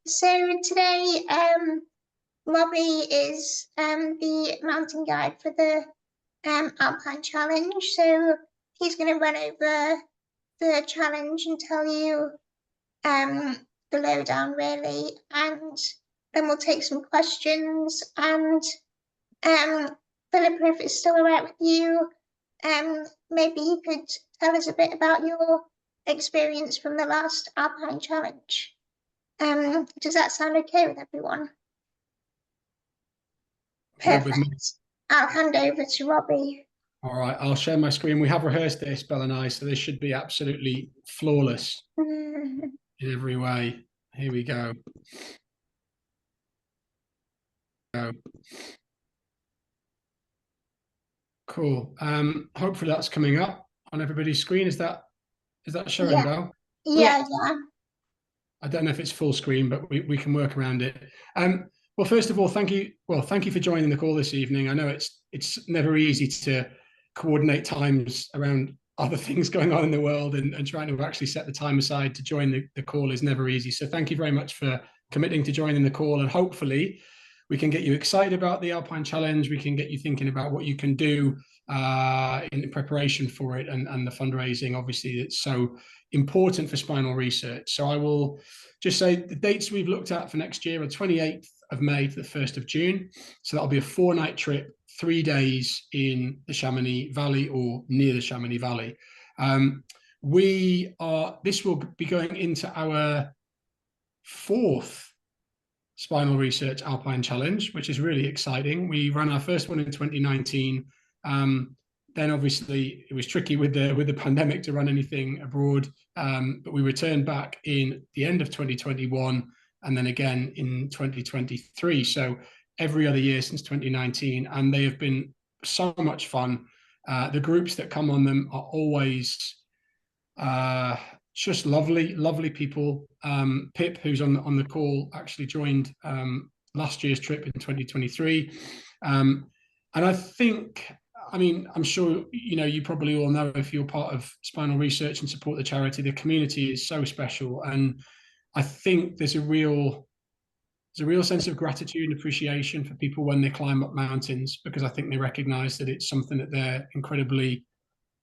So today, Robbie is the mountain guide for the Alpine Challenge. So he's going to run over the challenge and tell you the lowdown really, and then we'll take some questions. And Philippa, if it's still alright with you, maybe you could tell us a bit about your experience from the last Alpine Challenge. Does that sound okay with everyone? Perfect. I'll hand over to Robbie. All right, I'll share my screen. We have rehearsed this, Belle and I, so this should be absolutely flawless in every way. Here we go. Cool. Hopefully that's coming up on everybody's screen. Is that showing, Yeah. Belle? Yeah. I don't know if it's full screen, but we can work around it. Well, first of all, thank you. Well, thank you for joining the call this evening. I know it's never easy to coordinate times around other things going on in the world, and trying to actually set the time aside to join the call is never easy. So thank you very much for committing to joining the call, and hopefully we can get you excited about the Alpine Challenge. We can get you thinking about what you can do in preparation for it, and the fundraising, obviously, it's so important for spinal research. So I will just say the dates we've looked at for next year are 28th of May to the 1st of June. So that'll be a 4-night trip, 3 days in the Chamonix Valley or near the Chamonix Valley. This will be going into our 4th Spinal Research Alpine Challenge, which is really exciting. We ran our first one in 2019. Then obviously it was tricky with the pandemic to run anything abroad, but we returned back in the end of 2021 and then again in 2023. So every other year since 2019, and they have been so much fun. The groups that come on them are always just lovely people. Pip, who's on the call, actually joined last year's trip in 2023, and I think, I mean, I'm sure you probably all know, if you're part of spinal research and support the charity, the community is so special, and I think there's a real sense of gratitude and appreciation for people when they climb up mountains, because I think they recognise that it's something that they're incredibly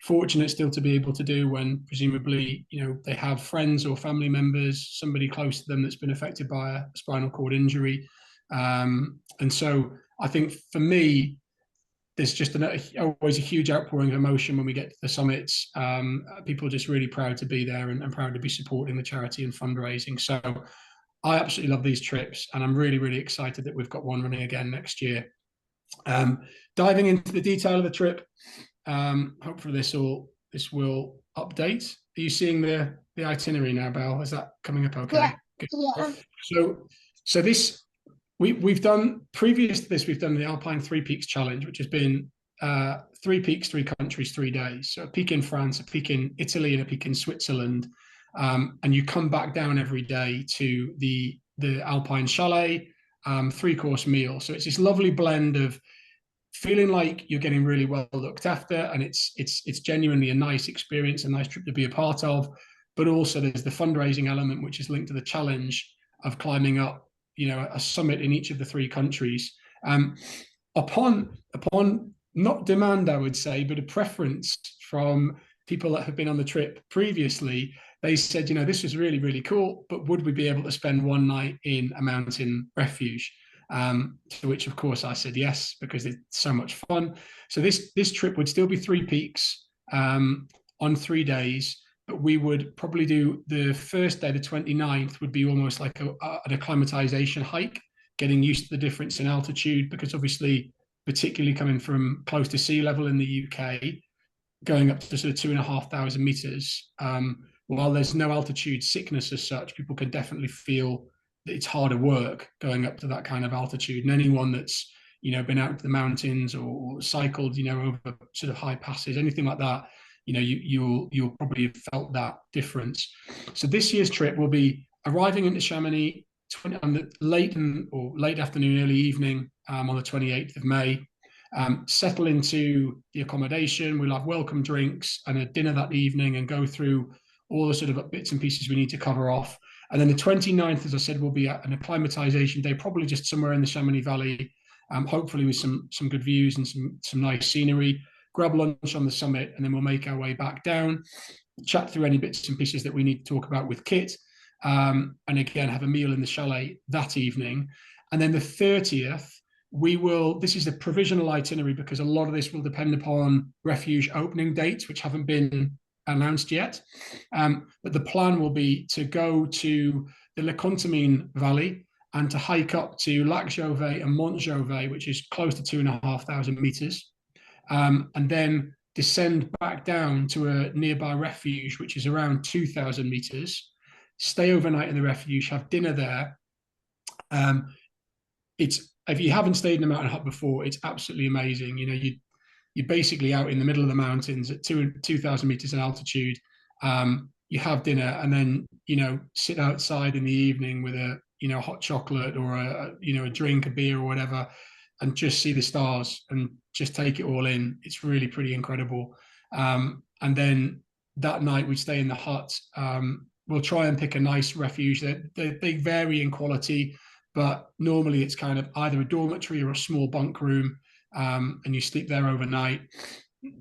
fortunate still to be able to do, when presumably they have friends or family members, somebody close to them that's been affected by a spinal cord injury, and so I think for me there's just always a huge outpouring of emotion when we get to the summits. People are just really proud to be there and proud to be supporting the charity and fundraising. So I absolutely love these trips, and I'm really excited that we've got one running again next year. Diving into the detail of the trip, hopefully this will update. Are you seeing the itinerary now, Belle? Is that coming up okay? Yeah. So this, we've done, previous to this, we've done the Alpine 3 Peaks Challenge, which has been 3 peaks, 3 countries, 3 days. So a peak in France, a peak in Italy, and a peak in Switzerland. And you come back down every day to the Alpine Chalet, 3-course meal. So it's this lovely blend of feeling like you're getting really well looked after, and it's genuinely a nice experience, a nice trip to be a part of. But also there's the fundraising element, which is linked to the challenge of climbing up a summit in each of the 3 countries. Upon not demand, I would say, but a preference from people that have been on the trip previously, they said, this was really cool, but would we be able to spend 1 night in a mountain refuge? To which, of course, I said yes, because it's so much fun. So this trip would still be 3 peaks on 3 days, but we would probably do the first day, the 29th, would be almost like an acclimatization hike, getting used to the difference in altitude, because obviously, particularly coming from close to sea level in the UK, going up to sort of 2,500 meters, while there's no altitude sickness as such, people can definitely feel that it's harder work going up to that kind of altitude. And anyone that's been out to the mountains or cycled over sort of high passes, anything like that, you'll probably have felt that difference. So this year's trip will be arriving into Chamonix on the late afternoon, early evening, on the 28th of May. Settle into the accommodation. We'll have welcome drinks and a dinner that evening, and go through all the sort of bits and pieces we need to cover off. And then the 29th, as I said, will be an acclimatization day, probably just somewhere in the Chamonix Valley, hopefully with some good views and some nice scenery. Grab lunch on the summit, and then we'll make our way back down, chat through any bits and pieces that we need to talk about with Kit, and again have a meal in the chalet that evening. And then the 30th, this is a provisional itinerary because a lot of this will depend upon refuge opening dates, which haven't been announced yet. But the plan will be to go to the Le Contamine Valley and to hike up to Lac Jouvet and Mont Jouvet, which is close to 2,500 meters, and then descend back down to a nearby refuge, which is around 2,000 meters, stay overnight in the refuge, have dinner there. If you haven't stayed in a mountain hut before, it's absolutely amazing. You're basically out in the middle of the mountains at 2,000 meters in altitude. You have dinner and then, sit outside in the evening with a, hot chocolate or a drink, a beer or whatever, and just see the stars and just take it all in. It's really pretty incredible. And then that night we stay in the hut. We'll try and pick a nice refuge. They vary in quality, but normally it's kind of either a dormitory or a small bunk room, and you sleep there overnight.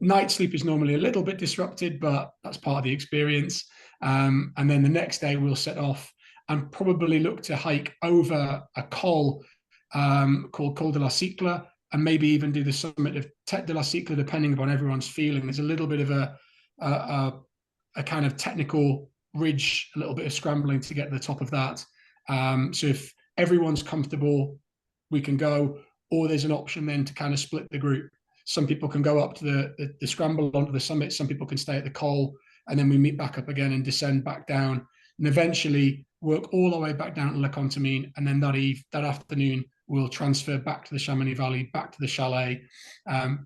Night sleep is normally a little bit disrupted, but that's part of the experience. And then the next day we'll set off and probably look to hike over a col called Col de la Cycle, and maybe even do the summit of Tête de la Cycle, depending upon everyone's feeling. There's a little bit of a kind of technical ridge, a little bit of scrambling to get to the top of that. So if everyone's comfortable, we can go, or there's an option then to kind of split the group. Some people can go up to the scramble onto the summit. Some people can stay at the col, and then we meet back up again and descend back down, and eventually work all the way back down to Le Contamine. And then that afternoon, we'll transfer back to the Chamonix Valley, back to the chalet.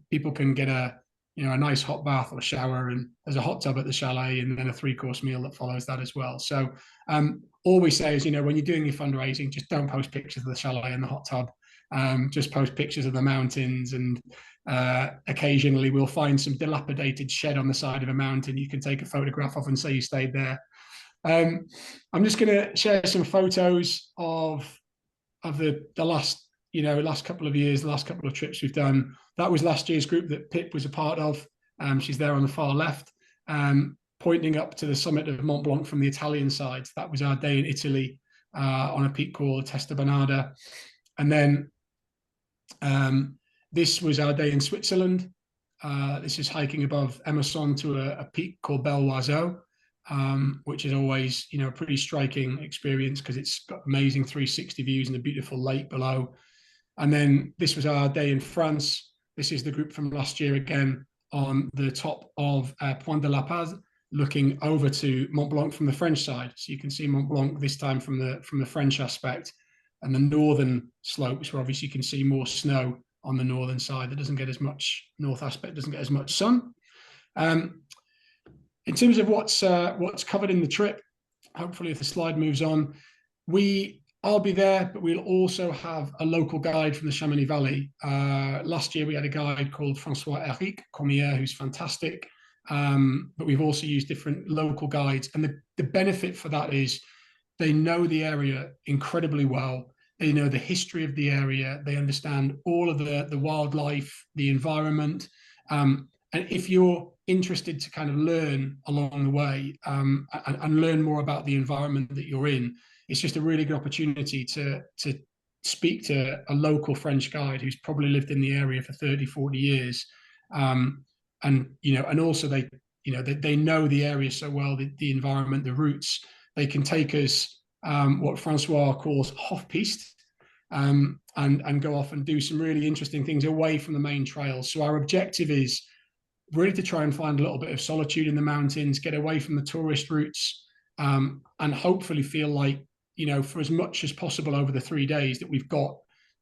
People can get a nice hot bath or shower, and there's a hot tub at the chalet, and then a 3-course meal that follows that as well. So all we say is, when you're doing your fundraising, just don't post pictures of the chalet and the hot tub. Just post pictures of the mountains, and occasionally we'll find some dilapidated shed on the side of a mountain you can take a photograph of and say you stayed there. I'm just going to share some photos of the last couple of years, the last couple of trips we've done. That was last year's group that Pip was a part of. She's there on the far left, pointing up to the summit of Mont Blanc from the Italian side. That was our day in Italy on a peak called Testa Bernarda. And then this was our day in Switzerland. This is hiking above Emerson to a peak called Bel Oiseau, which is always, a pretty striking experience because it's got amazing 360 views and a beautiful lake below. And then this was our day in France. This is the group from last year again on the top of Pointe de la Paz, looking over to Mont Blanc from the French side. So you can see Mont Blanc this time from the French aspect, and the northern slopes where obviously you can see more snow on the northern side that doesn't get as much, north aspect doesn't get as much sun. In terms of what's covered in the trip, hopefully if the slide moves on, I'll be there, but we'll also have a local guide from the Chamonix Valley. Last year we had a guide called François-Eric Cormier, who's fantastic, but we've also used different local guides, and the benefit for that is they know the area incredibly well. They know the history of the area. They understand all of the wildlife, the environment. And if you're interested to kind of learn along the way and learn more about the environment that you're in, it's just a really good opportunity to speak to a local French guide who's probably lived in the area for 30, 40 years. And also they know the area so well, the environment, the routes. They can take us what Francois calls off-piste, and go off and do some really interesting things away from the main trails. So our objective is really to try and find a little bit of solitude in the mountains, get away from the tourist routes, and hopefully feel like, for as much as possible over the 3 days that we've got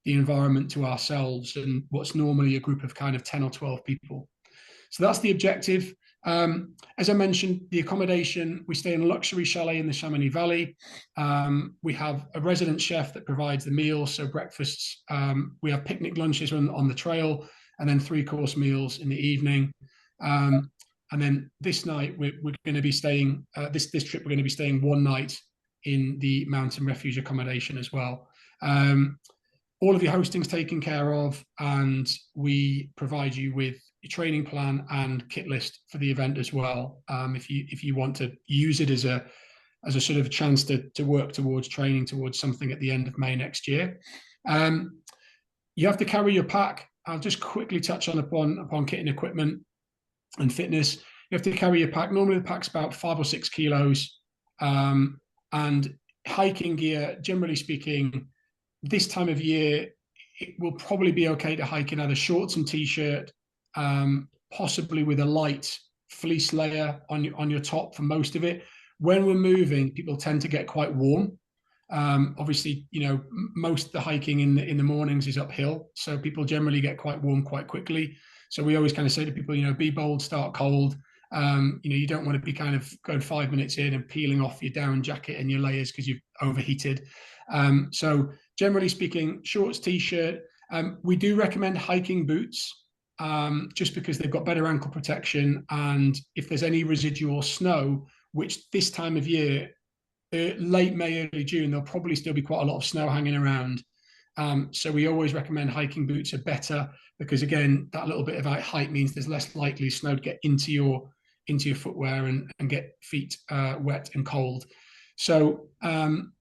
the environment to ourselves and what's normally a group of kind of 10 or 12 people. So that's the objective. As I mentioned, the accommodation, we stay in a luxury chalet in the Chamonix Valley. We have a resident chef that provides the meals, so breakfasts. We have picnic lunches on the trail, and then 3-course meals in the evening. And then this night, we're going to be staying, this trip, we're going to be staying one night in the mountain refuge accommodation as well. All of your hosting's taken care of, and we provide you with your training plan and kit list for the event as well. If you want to use it as a sort of a chance to work towards training towards something at the end of May next year. You have to carry your pack. I'll just quickly touch on upon kit and equipment and fitness. You have to carry your pack. Normally the pack's about 5 or 6 kilos. And hiking gear, generally speaking, this time of year, it will probably be okay to hike in either shorts and t-shirt, possibly with a light fleece layer on your top for most of it. When we're moving, people tend to get quite warm. Obviously, most of the hiking in the mornings is uphill, so people generally get quite warm quite quickly. So we always kind of say to people, be bold, start cold. You don't want to be kind of going 5 minutes in and peeling off your down jacket and your layers because you've overheated. So generally speaking, shorts, t-shirt. We do recommend hiking boots, just because they've got better ankle protection, and if there's any residual snow, which this time of year, late May, early June, there'll probably still be quite a lot of snow hanging around. So we always recommend hiking boots are better, because again, that little bit of height means there's less likely snow to get into your footwear and get feet wet and cold. So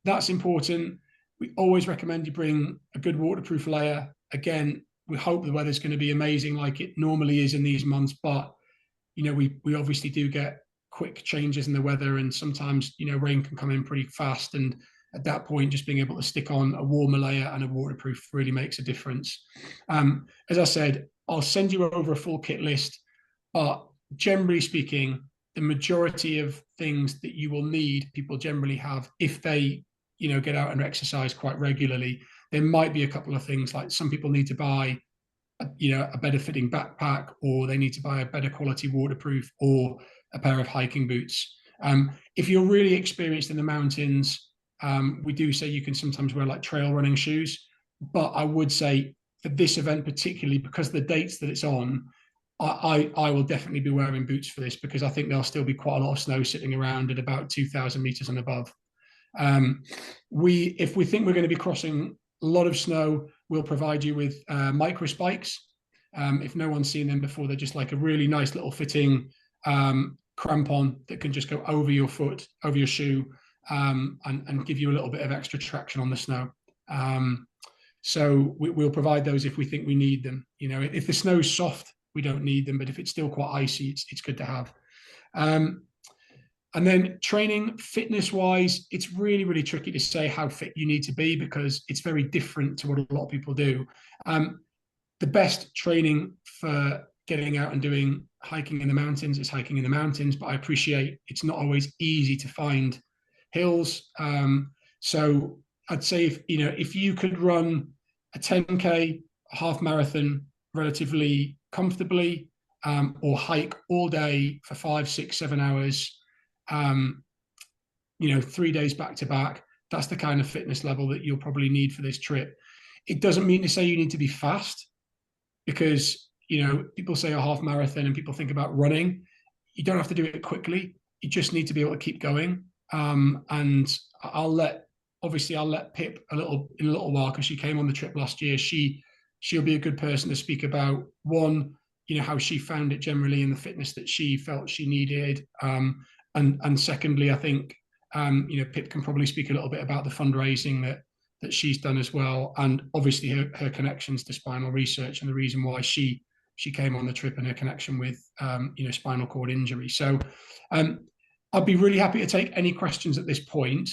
that's important. We always recommend you bring a good waterproof layer. Again, we hope the weather's going to be amazing like it normally is in these months, but we obviously do get quick changes in the weather, and sometimes rain can come in pretty fast, and at that point just being able to stick on a warmer layer and a waterproof really makes a difference. As I said, I'll send you over a full kit list, but generally speaking, the majority of things that you will need, people generally have if they get out and exercise quite regularly. There might be a couple of things, like some people need to buy a better fitting backpack, or they need to buy a better quality waterproof, or a pair of hiking boots. If you're really experienced in the mountains, we do say you can sometimes wear like trail running shoes, but I would say for this event particularly, because of the dates that it's on, I will definitely be wearing boots for this, because I think there'll still be quite a lot of snow sitting around at about 2,000 meters and above. If we think we're going to be crossing a lot of snow, we'll provide you with micro spikes. If no one's seen them before, they're just like a really nice little fitting crampon that can just go over your foot, over your shoe, and give you a little bit of extra traction on the snow. So we'll provide those if we think we need them. If the snow's soft, we don't need them, but if it's still quite icy, it's good to have. And then training fitness wise, it's really, really tricky to say how fit you need to be, because it's very different to what a lot of people do. The best training for getting out and doing hiking in the mountains is hiking in the mountains, but I appreciate it's not always easy to find hills. So I'd say if you could run a 10K, a half marathon relatively comfortably, or hike all day for 5, 6, 7 hours, 3 days back to back, that's the kind of fitness level that you'll probably need for this trip. It doesn't mean to say you need to be fast, because people say a half marathon and people think about running. You don't have to do it quickly. You just need to be able to keep going. And I'll let Pip in a little while, because she came on the trip last year. She'll be a good person to speak about, one, how she found it generally and the fitness that she felt she needed. And secondly, I think Pip can probably speak a little bit about the fundraising that she's done as well, and obviously her connections to spinal research and the reason why she came on the trip, and her connection with spinal cord injury. So I'd be really happy to take any questions at this point,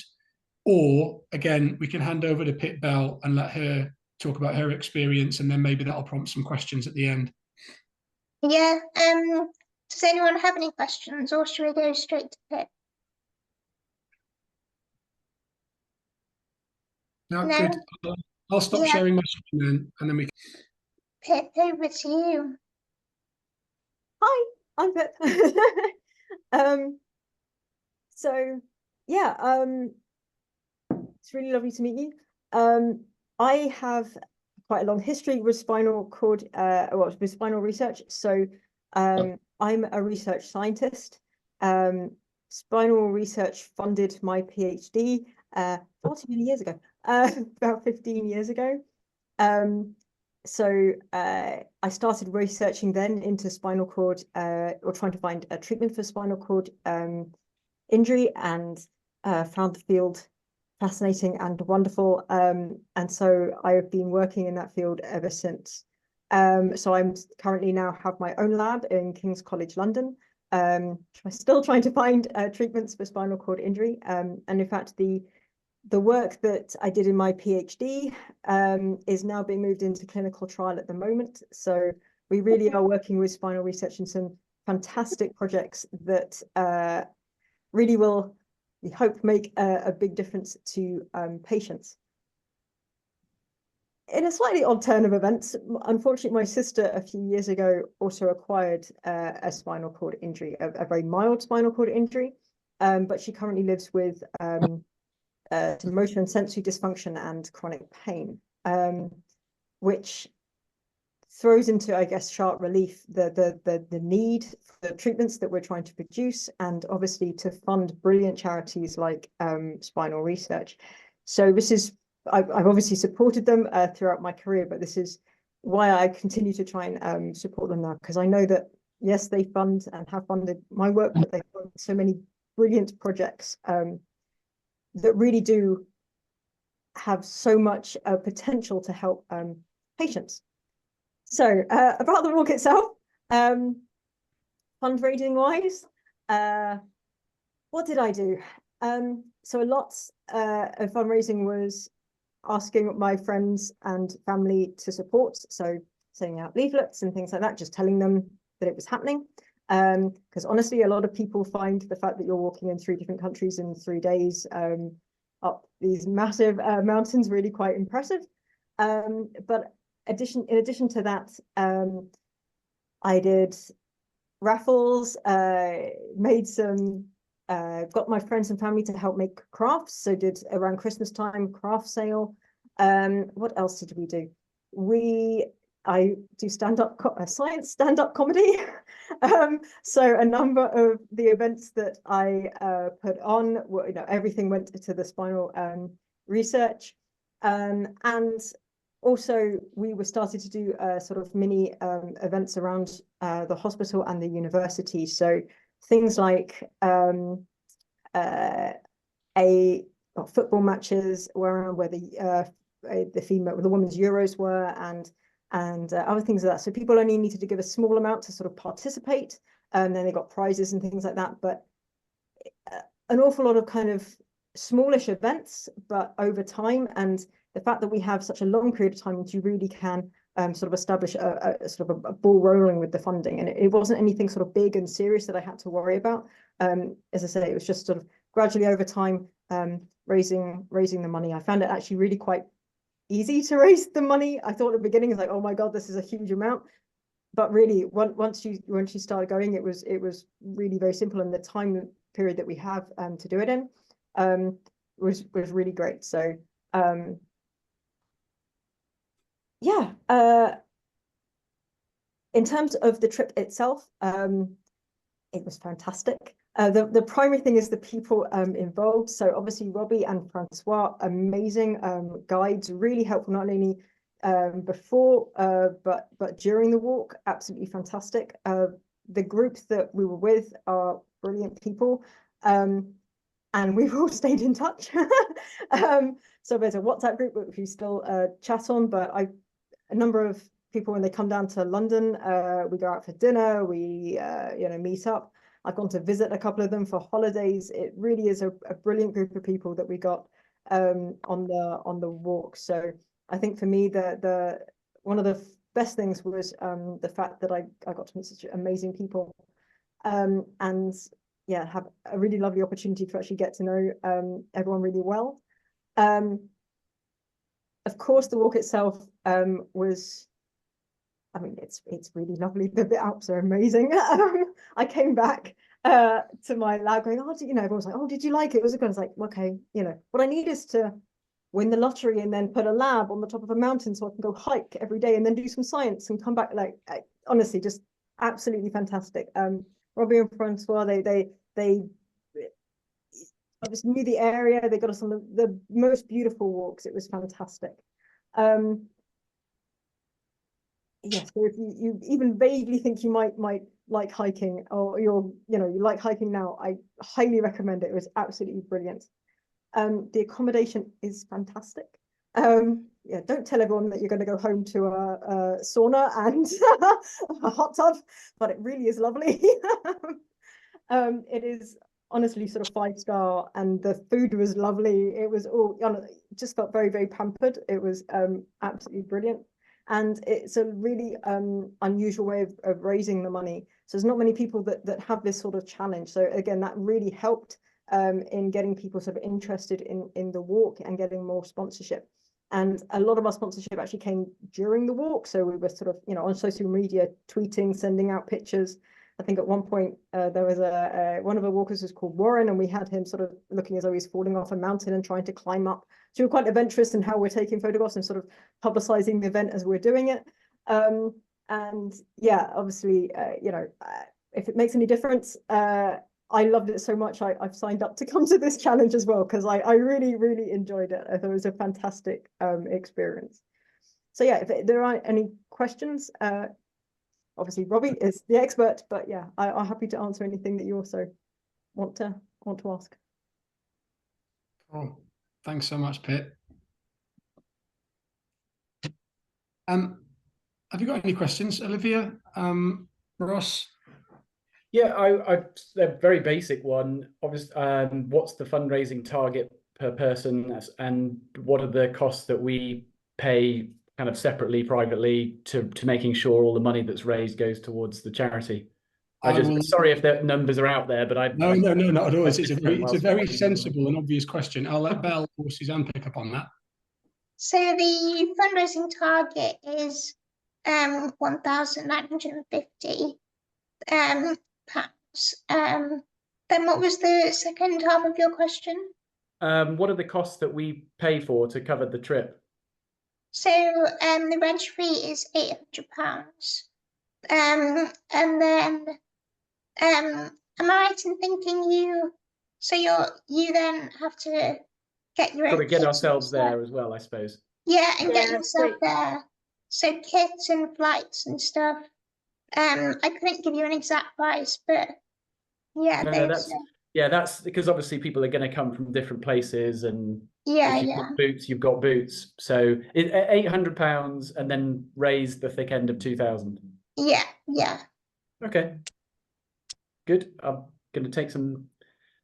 or again, we can hand over to Pip Bell and let her talk about her experience, and then maybe that'll prompt some questions at the end. Yeah. Does anyone have any questions, or should we go straight to Pip? No, good. I'll stop sharing my screen and then we. Pip, over to you. Hi, I'm Pip. So yeah, it's really lovely to meet you. I have quite a long history with spinal cord, with spinal research. So I'm a research scientist. spinal research funded my PhD far too many years ago, about 15 years ago. So I started researching then into spinal cord, or trying to find a treatment for spinal cord injury, and found the field fascinating and wonderful. And so I have been working in that field ever since. So I'm currently now have my own lab in King's College London. Still trying to find treatments for spinal cord injury. And in fact, the work that I did in my PhD is now being moved into clinical trial at the moment. So we really are working with spinal research in some fantastic projects that really will, we hope, make a big difference to patients. In a slightly odd turn of events, unfortunately, my sister a few years ago also acquired a spinal cord injury, a very mild spinal cord injury, but she currently lives with motion and sensory dysfunction and chronic pain, which throws into, I guess, sharp relief the need for the treatments that we're trying to produce, and obviously to fund brilliant charities like spinal research. So this is, I've obviously supported them throughout my career, but this is why I continue to try and support them now, because I know that, yes, they fund and have funded my work, but they fund so many brilliant projects that really do have so much potential to help patients. So about the walk itself, fundraising wise, what did I do? So a lot of fundraising was asking my friends and family to support. So sending out leaflets and things like that, just telling them that it was happening. Because honestly, a lot of people find the fact that you're walking in 3 different countries in 3 days up these massive mountains really quite impressive. But in addition to that, I did raffles, made some, got my friends and family to help make crafts. So did around Christmas time craft sale. What else did we do? I do science stand-up comedy. So a number of the events that I put on were, everything went to the spinal research. And also we were started to do sort of mini events around the hospital and the university. So things like football matches were where the women's Euros were, and other things like that. So people only needed to give a small amount to sort of participate, and then they got prizes and things like that. But an awful lot of kind of smallish events, but over time, and the fact that we have such a long period of time, that you really can sort of establish a sort of a ball rolling with the funding. And it wasn't anything sort of big and serious that I had to worry about. As I say, it was just sort of gradually over time raising the money. I found it actually really quite easy to raise the money. I thought at the beginning, it's like, oh my God, this is a huge amount. But really, once you started going, it was really very simple, and the time period that we have to do it in was really great. So yeah, in terms of the trip itself, it was fantastic. The primary thing is the people involved. So obviously Robbie and Francois, amazing guides, really helpful, not only before but during the walk, absolutely fantastic. The group that we were with are brilliant people, and we've all stayed in touch. So there's a WhatsApp group which we still chat on, but a number of people, when they come down to London, we go out for dinner, we meet up. I've gone to visit a couple of them for holidays. It really is a brilliant group of people that we got on the walk. So I think for me, the one of the best things was the fact that I got to meet such amazing people, and yeah, have a really lovely opportunity to actually get to know everyone really well. Of course, the walk itself was, I mean, it's really lovely. The Alps are amazing. I came back to my lab going, oh, everyone's like, oh, did you like it? It was kind of like, okay, what I need is to win the lottery and then put a lab on the top of a mountain so I can go hike every day and then do some science and come back. Like, honestly, just absolutely fantastic. Robbie and Francois, they obviously knew the area. They got us on the most beautiful walks. It was fantastic. Yes, so if you even vaguely think you might like hiking, or you like hiking now, I highly recommend it. It was absolutely brilliant. The accommodation is fantastic. Yeah, don't tell everyone that you're going to go home to a sauna and a hot tub, but it really is lovely. It is honestly sort of 5-star, and the food was lovely. It was all just felt very, very pampered. It was absolutely brilliant. And it's a really unusual way of raising the money. So there's not many people that have this sort of challenge. So again, that really helped in getting people sort of interested in the walk and getting more sponsorship. And a lot of our sponsorship actually came during the walk. So we were sort of, on social media, tweeting, sending out pictures. I think at one point there was one of our walkers was called Warren, and we had him sort of looking as though he's falling off a mountain and trying to climb up. So we're quite adventurous in how we're taking photographs and sort of publicizing the event as we're doing it. And yeah, obviously, if it makes any difference, I loved it so much. I've signed up to come to this challenge as well, because I really, really enjoyed it. I thought it was a fantastic experience. So yeah, if there aren't any questions, obviously Robbie is the expert, but yeah, I'm happy to answer anything that you also want to ask. Cool. Thanks so much, Pip. Have you got any questions, Olivia? Ross? Yeah, a very basic one. Obviously, what's the fundraising target per person, and what are the costs that we pay kind of separately, privately, to making sure all the money that's raised goes towards the charity? Sorry if the numbers are out there, but No, not at all. It's a very sensible and obvious question. I'll let Belle or Suzanne pick up on that. So the fundraising target is 1,950 pounds. Then what was the second half of your question? What are the costs that we pay for to cover the trip? So the reg fee is £800. And then am I right in thinking you then have to get your Got to own get kit ourselves and stuff? there as well, I suppose. Yeah, and get Yeah, yourself so- there. So kits and flights and stuff. I couldn't give you an exact price, but yeah, No, that's because obviously people are going to come from different places, and yeah, if you've got boots, you've got boots. So £800 and then raise the thick end of 2,000. yeah. Okay, good. I'm going to take some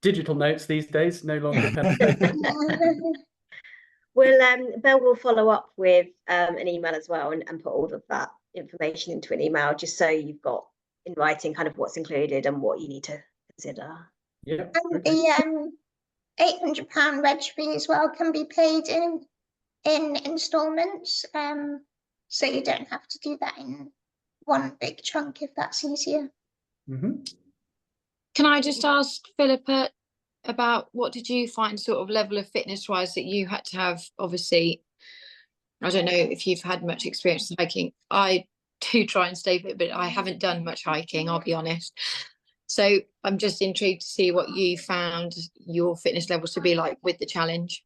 digital notes these days. No longer pen and paper. Belle will follow up with an email as well, and put all of that information into an email, just so you've got in writing kind of what's included and what you need to consider. Yeah. And the £800 reg fee as well can be paid in instalments. So you don't have to do that in one big chunk if that's easier. Mm-hmm. Can I just ask Philippa about what did you find sort of level of fitness wise that you had to have? Obviously, I don't know if you've had much experience hiking. I do try and stay fit, but I haven't done much hiking, I'll be honest. So I'm just intrigued to see what you found your fitness levels to be like with the challenge.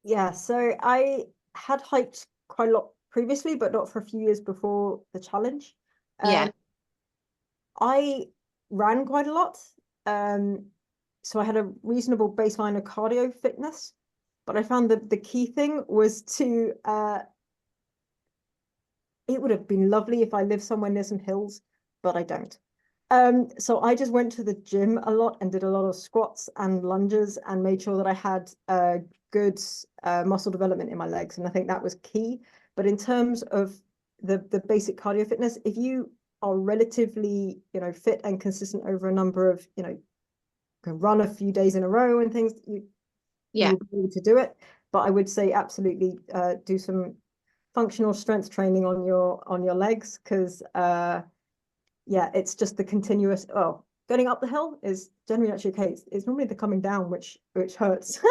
Yeah, so I had hiked quite a lot previously, but not for a few years before the challenge. Yeah. I ran quite a lot. So I had a reasonable baseline of cardio fitness, but I found that the key thing was to, it would have been lovely if I lived somewhere near some hills, but I don't. So I just went to the gym a lot and did a lot of squats and lunges and made sure that I had good muscle development in my legs. And I think that was key. But in terms of the basic cardio fitness, if you are relatively, fit and consistent over a number of, can run a few days in a row and things, you'll be able to do it. But I would say absolutely do some functional strength training on your legs, because yeah, it's just the continuous, getting up the hill is generally actually okay. It's normally the coming down which hurts.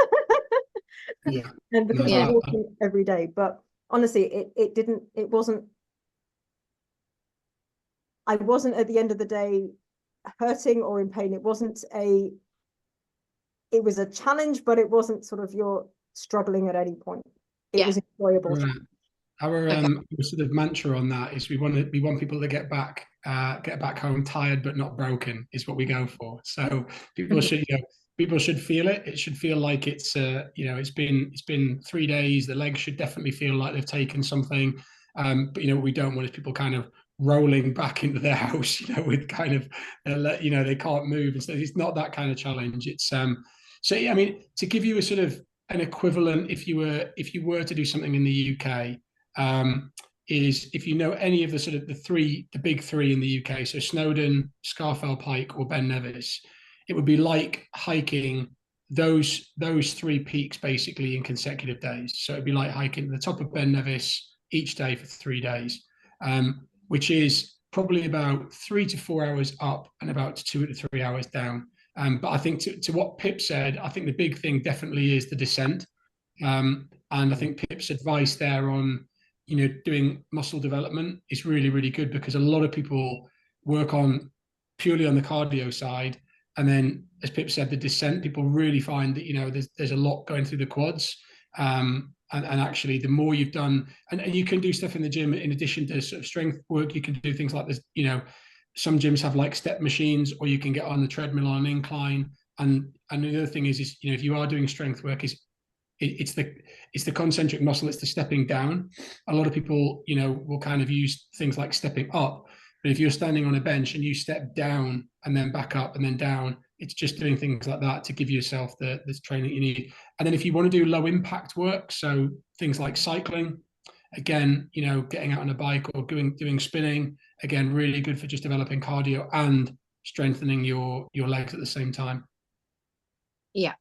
Yeah. And because Yeah. we're walking every day. But honestly, I wasn't at the end of the day hurting or in pain. It it was a challenge, but it wasn't sort of you're struggling at any point. It Yeah. was enjoyable. Right. Our Okay. our sort of mantra on that is we want people to get back home tired but not broken is what we go for. So people should people should feel it. It should feel like it's it's been 3 days. The legs should definitely feel like they've taken something. But what we don't want is people kind of rolling back into their house, with kind of they can't move. And so it's not that kind of challenge. It's so yeah, I mean, to give you a sort of an equivalent, if you were to do something in the UK. Is if you know any of the sort of the big three in the UK, so Snowdon, Scafell Pike, or Ben Nevis, it would be like hiking those 3 peaks basically in consecutive days. So it'd be like hiking the top of Ben Nevis each day for 3 days, which is probably about 3 to 4 hours up and about 2 to 3 hours down. But I think to what Pip said, I think the big thing definitely is the descent. And I think Pip's advice there on doing muscle development is really, really good, because a lot of people work on purely on the cardio side. And then, as Pip said, the descent, people really find that, there's a lot going through the quads. And actually, the more you've done, and you can do stuff in the gym in addition to sort of strength work, you can do things like this, some gyms have like step machines, or you can get on the treadmill on an incline. And the other thing is if you are doing strength work, it's the concentric muscle, it's the stepping down. A lot of people will kind of use things like stepping up, but if you're standing on a bench and you step down and then back up and then down, it's just doing things like that to give yourself the training you need. And then if you want to do low impact work, so things like cycling, again, getting out on a bike or doing spinning, again, really good for just developing cardio and strengthening your legs at the same time. Yeah,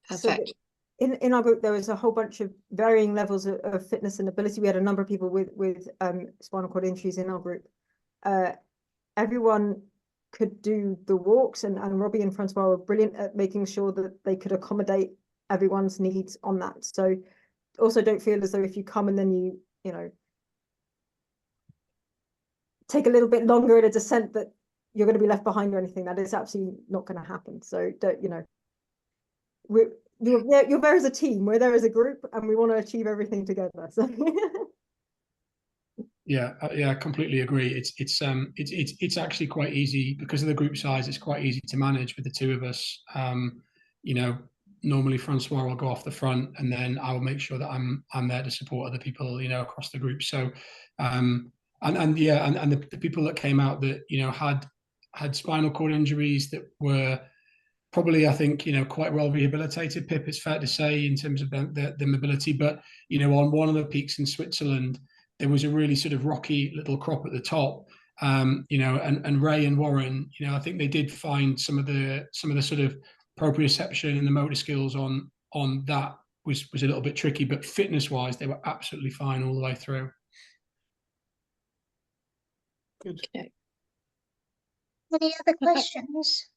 perfect. So in our group, there was a whole bunch of varying levels of fitness and ability. We had a number of people with spinal cord injuries in our group. Everyone could do the walks, and Robbie and Francois were brilliant at making sure that they could accommodate everyone's needs on that. So also don't feel as though if you come and then you take a little bit longer in a descent that you're going to be left behind or anything. That is absolutely not going to happen. So don't, you're there as a team, we're there as a group, and we want to achieve everything together. So yeah, I completely agree. It's actually quite easy because of the group size. It's quite easy to manage with the 2 of us. Normally Francois will go off the front, and then I will make sure that I'm there to support other people, across the group. So, and the people that came out that had spinal cord injuries that were probably, I think, quite well rehabilitated. Pip, it's fair to say, in terms of the mobility. But on one of the peaks in Switzerland, there was a really sort of rocky little crop at the top. And Ray and Warren, I think they did find some of the sort of proprioception and the motor skills on that was a little bit tricky. But fitness wise, they were absolutely fine all the way through. Good. Okay. Any other questions?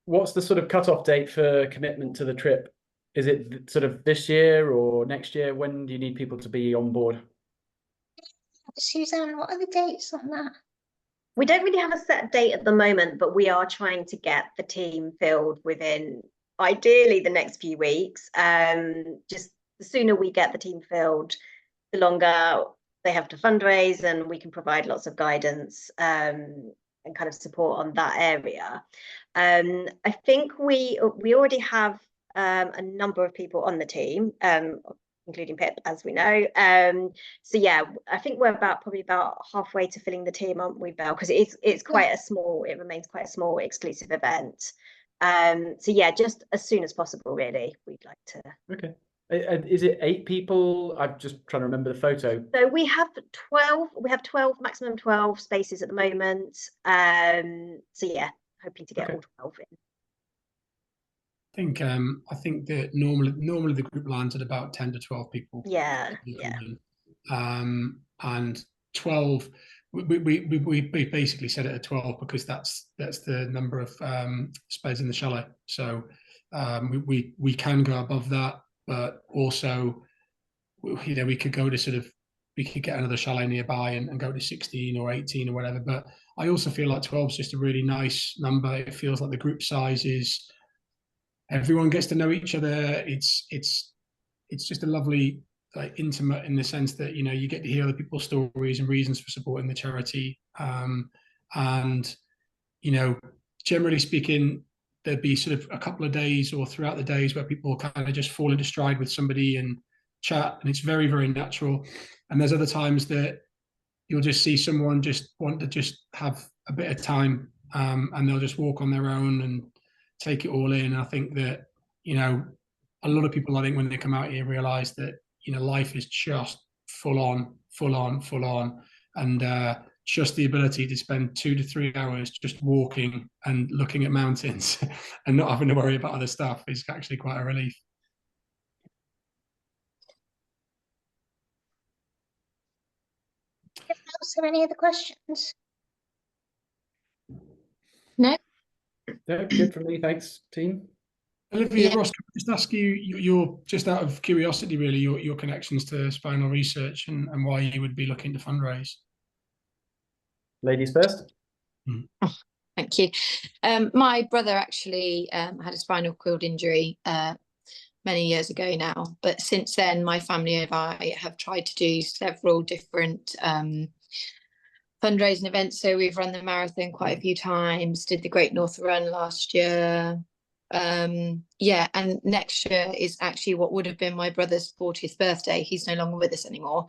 What's the sort of cut-off date for commitment to the trip? Is it sort of this year or next year? When do you need people to be on board? Suzanne, what are the dates on that? We don't really have a set date at the moment, but we are trying to get the team filled within ideally the next few weeks. Just the sooner we get the team filled, the longer they have to fundraise, and we can provide lots of guidance and kind of support on that area. I think we already have a number of people on the team, including Pip, as we know. So yeah, I think we're probably about halfway to filling the team, aren't we, Belle? Because it's quite it remains quite a small exclusive event. So yeah, just as soon as possible, really, we'd like to. Okay. Is it 8 people? I'm just trying to remember the photo. So we have 12. We have 12, maximum 12 spaces at the moment. So yeah, hoping to get all 12 in. I think that normally the group lands at about 10 to 12 people. Yeah. And 12, we basically set it at 12 because that's the number of spaces in the chalet. So we can go above that, but also we could go to sort of we could get another chalet nearby and go to 16 or 18 or whatever. But I also feel like 12 is just a really nice number. It feels like the group size is, everyone gets to know each other. It's just a lovely, like, intimate, in the sense that, you know, you get to hear other people's stories and reasons for supporting the charity. And, you know, generally speaking, there'd be sort of a couple of days or throughout the days where people kind of just fall into stride with somebody and chat, and it's very, very natural. And there's other times that you'll just see someone just want to just have a bit of time, and they'll just walk on their own and take it all in. And I think that, you know, a lot of people, I think, when they come out here, realize that, you know, life is just full on, full on, full on. And just the ability to spend 2 to 3 hours just walking and looking at mountains and not having to worry about other stuff is actually quite a relief. So any other questions? No. No, good from me. Thanks, team. Olivia, Yeah. Ross, can I just ask you, you're just out of curiosity, really, your connections to spinal research and why you would be looking to fundraise? Ladies first. Thank you. My brother actually had a spinal cord injury many years ago now, but since then my family and I have tried to do several different fundraising events. So we've run the marathon quite a few times, did the Great North Run last year. Yeah, and next year is actually what would have been my brother's 40th birthday. He's no longer with us anymore.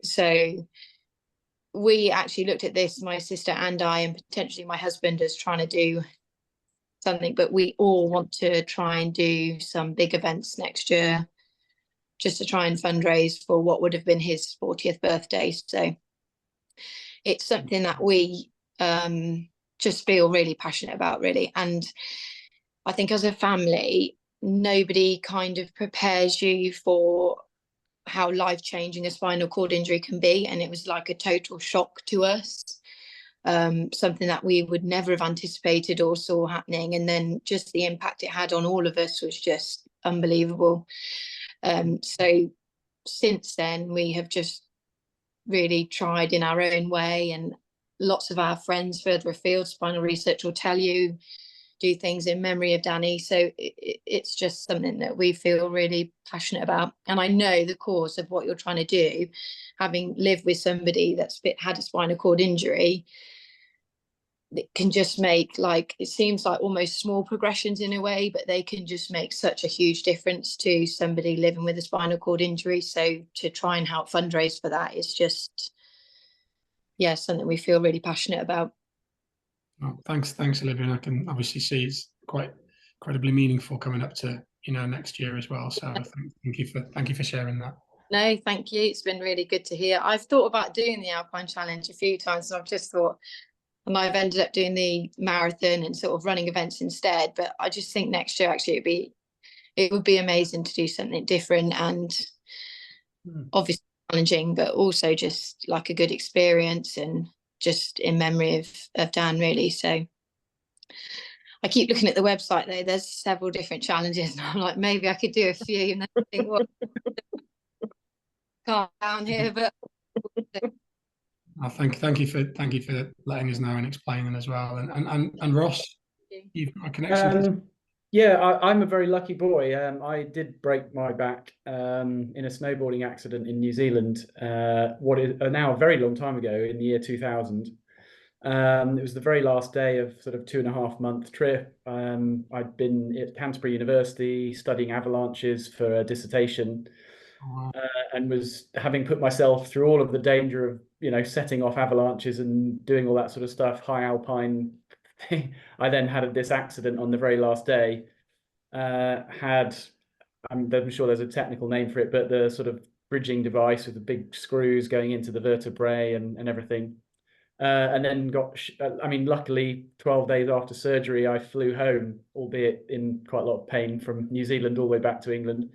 So we actually looked at this, my sister and I, and potentially my husband, as trying to do something, but we all want to try and do some big events next year just to try and fundraise for what would have been his 40th birthday. So it's something that we just feel really passionate about, really. And I think as a family, nobody kind of prepares you for how life-changing a spinal cord injury can be. And it was like a total shock to us. Something that we would never have anticipated or saw happening. And then just the impact it had on all of us was just unbelievable. So since then, we have just really tried in our own way, and lots of our friends further afield, spinal research, will tell you, do things in memory of Danny. So it's just something that we feel really passionate about. And I know the cause of what you're trying to do, having lived with somebody that's had a spinal cord injury, it can just make, like, it seems like almost small progressions in a way, but they can just make such a huge difference to somebody living with a spinal cord injury. So to try and help fundraise for that is just, yeah, something we feel really passionate about. Oh, thanks, Olivia. And I can obviously see it's quite incredibly meaningful coming up to, you know, next year as well. So thank you for sharing that. No, thank you. It's been really good to hear. I've thought about doing the Alpine Challenge a few times, and I've just thought, and I've ended up doing the marathon and sort of running events instead. But I just think next year actually it would be amazing to do something different and obviously challenging, but also just like a good experience and just in memory of Dan, really. So I keep looking at the website though. There's several different challenges, and I'm like, maybe I could do a few. And then I think, well, calm down here, but. Oh, thank you for letting us know and explaining as well. And Ross, you've got a connection. Yeah, I'm a very lucky boy. I did break my back in a snowboarding accident in New Zealand. What is now a very long time ago, in the year 2000. It was the very last day of sort of 2.5-month trip. I'd been at Canterbury University studying avalanches for a dissertation. Oh, wow. And was having put myself through all of the danger of, you know, setting off avalanches and doing all that sort of stuff, high alpine. I then had this accident on the very last day. I'm sure there's a technical name for it, but the sort of bridging device with the big screws going into the vertebrae and everything. And then luckily 12 days after surgery, I flew home, albeit in quite a lot of pain, from New Zealand all the way back to England.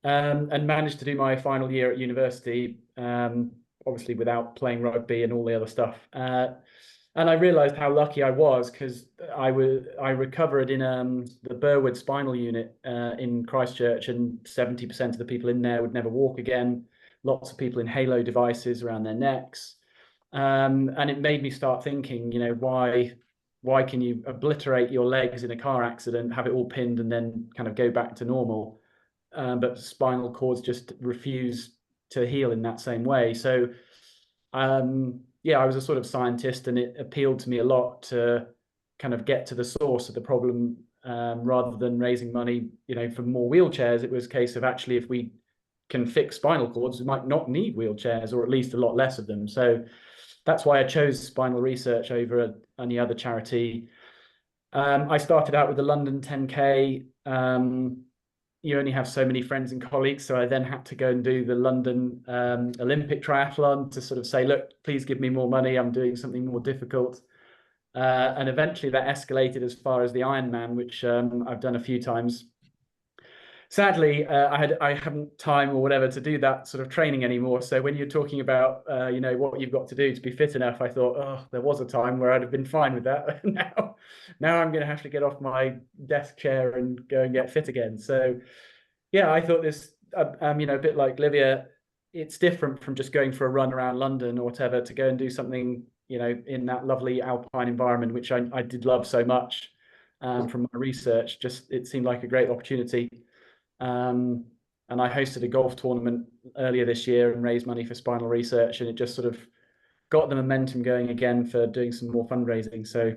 And managed to do my final year at university, obviously without playing rugby and all the other stuff. And I realised how lucky I was, because I recovered in the Burwood spinal unit in Christchurch, and 70% of the people in there would never walk again. lots of people in halo devices around their necks. And it made me start thinking, you know, why can you obliterate your legs in a car accident, have it all pinned, and then kind of go back to normal? But spinal cords just refuse to heal in that same way. So, yeah, I was a sort of scientist, and it appealed to me a lot to kind of get to the source of the problem, rather than raising money, you know, for more wheelchairs. It was a case of actually, if we can fix spinal cords, we might not need wheelchairs, or at least a lot less of them. So that's why I chose spinal research over any other charity. I started out with the London 10K. You only have so many friends and colleagues, so I then had to go and do the London Olympic triathlon to sort of say, look, please give me more money, I'm doing something more difficult. And eventually that escalated as far as the Ironman, which I've done a few times. Sadly, I haven't time or whatever to do that sort of training anymore. So when you're talking about, you know, what you've got to do to be fit enough, I thought, oh, there was a time where I'd have been fine with that. now I'm going to have to get off my desk chair and go and get fit again. So yeah, I thought this, you know, a bit like Livia, it's different from just going for a run around London or whatever, to go and do something, you know, in that lovely alpine environment, which I did love so much. From my research, just it seemed like a great opportunity. And I hosted a golf tournament earlier this year and raised money for spinal research, and it just sort of got the momentum going again for doing some more fundraising. So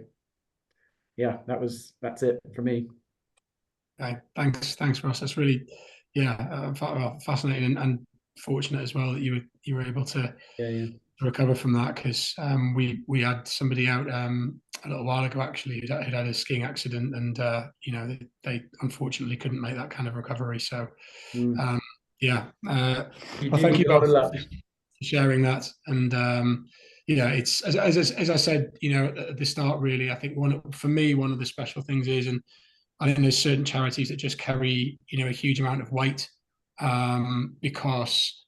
yeah, that's it for me. Okay, thanks Ross, that's really, yeah, fascinating and fortunate as well that you were able to recover from that, because we had somebody out a little while ago actually who'd had a skiing accident, and you know, they unfortunately couldn't make that kind of recovery. So yeah, well, thank you both for sharing that. And yeah, it's as I said, you know, at the start, really, I think one of the special things is, and I think there's certain charities that just carry, you know, a huge amount of weight, because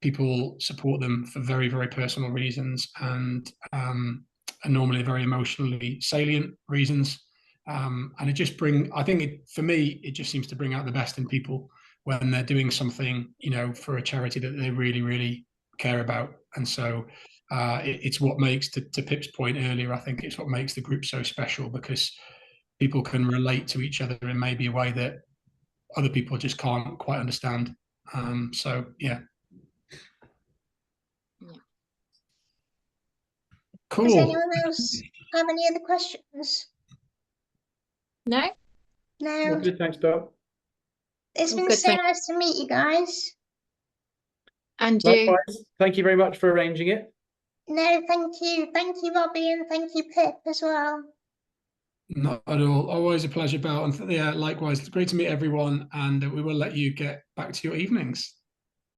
people support them for very, very personal reasons, and normally very emotionally salient reasons. And it just I think for me, it just seems to bring out the best in people when they're doing something, you know, for a charity that they really, really care about. And so it's what makes, to Pip's point earlier, I think it's what makes the group so special, because people can relate to each other in maybe a way that other people just can't quite understand. So yeah. Cool. Does anyone else have any other questions? No? No. Good, thanks, Bill. It's been Good, so nice to meet you guys. And you. Likewise. Thank you very much for arranging it. No, thank you. Thank you, Robbie, and thank you, Pip, as well. Not at all. Always a pleasure, Belle. And yeah, likewise. It's great to meet everyone, and we will let you get back to your evenings.